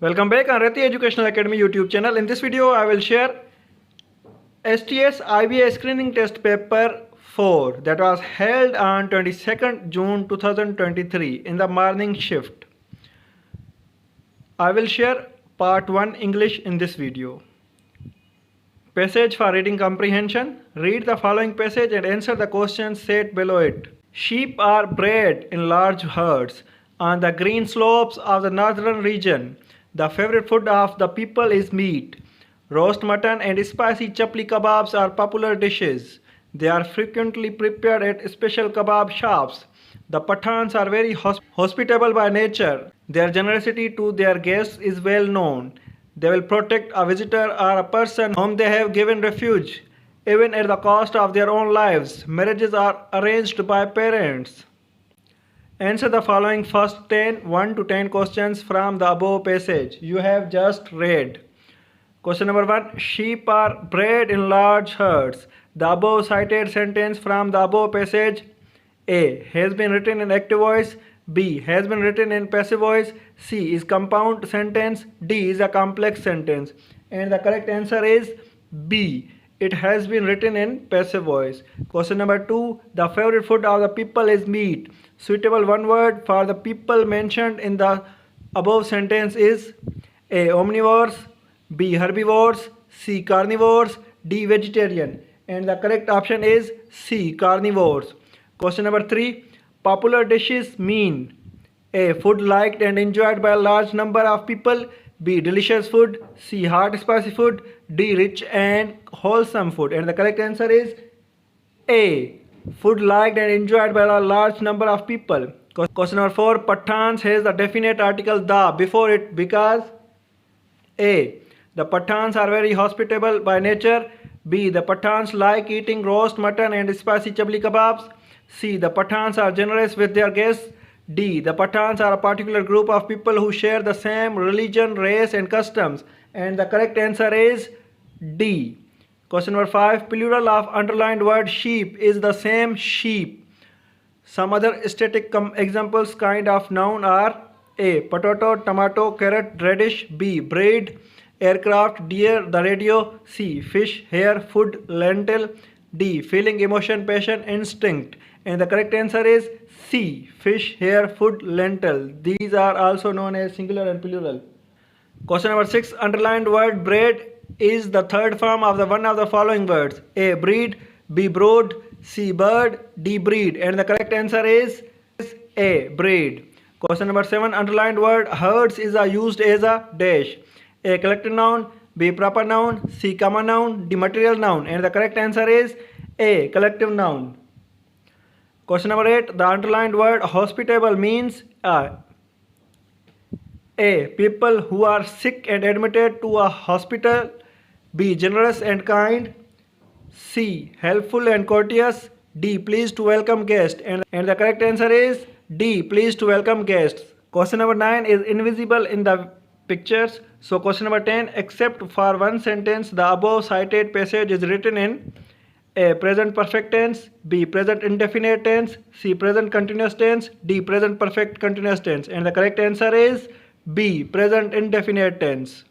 Welcome back on Reti Educational Academy YouTube channel. In this video, I will share STS IBA screening test paper 4 that was held on 22nd June 2023 in the morning shift. I will share part 1 English in this video. Passage for reading comprehension. Read the following passage and answer the questions set below it. Sheep are bred in large herds on the green slopes of the northern region. The favorite food of the people is meat. Roast mutton and spicy chapli kebabs are popular dishes. They are frequently prepared at special kebab shops. The Pathans are very hospitable by nature. Their generosity to their guests is well known. They will protect a visitor or a person whom they have given refuge, even at the cost of their own lives. Marriages are arranged by parents. Answer the following first 1 to 10 questions from the above passage you have just read. Question number 1. Sheep are bred in large herds. The above cited sentence from the above passage A. has been written in active voice. B. has been written in passive voice. C. is compound sentence. D. is a complex sentence. And the correct answer is B. It has been written in passive voice. Question number 2. The favorite food of the people is meat. Suitable one word for the people mentioned in the above sentence is A. omnivores. B. herbivores. C. carnivores. D. vegetarian. And the correct option is C. carnivores. Question number 3. Popular dishes mean A. food liked and enjoyed by a large number of people. B. delicious food. C. hot spicy food. D. rich and wholesome food. And the correct answer is A. food liked and enjoyed by a large number of people. Question number 4. Pathans has the definite article the before it because A. the Pathans are very hospitable by nature. B. the Pathans like eating roast mutton and spicy chapli kebabs. C. the Pathans are generous with their guests. D. the Pathans are a particular group of people who share the same religion, race and customs. And the correct answer is D. Question number 5. Plural of underlined word sheep is the same sheep. Some other static examples kind of noun are A. potato, tomato, carrot, radish. B. breed, aircraft, deer, the radio. C. fish, hare, food, lentil. D. feeling, emotion, passion, instinct. And the correct answer is C. fish, hare, food, lentil. These are also known as singular and plural. Question number 6. Underlined word breed is the third form of the one of the following words. A. breed. B. brood. C. bird. D. breed. And the correct answer is A. breed. Question number 7. Underlined word herds is used as a dash. A. collective noun. B. proper noun. C. common noun. D. material noun. And the correct answer is A. collective noun. Question number 8. The underlined word hospitable means A. people who are sick and admitted to a hospital. B. generous and kind. C. helpful and courteous. D. pleased to welcome guests. And the correct answer is D. pleased to welcome guests. Question number 9 is invisible in the pictures. So question number 10. Except for one sentence, the above cited passage is written in A. present perfect tense. B. present indefinite tense. C. present continuous tense. D. present perfect continuous tense. And the correct answer is B. present indefinite tense.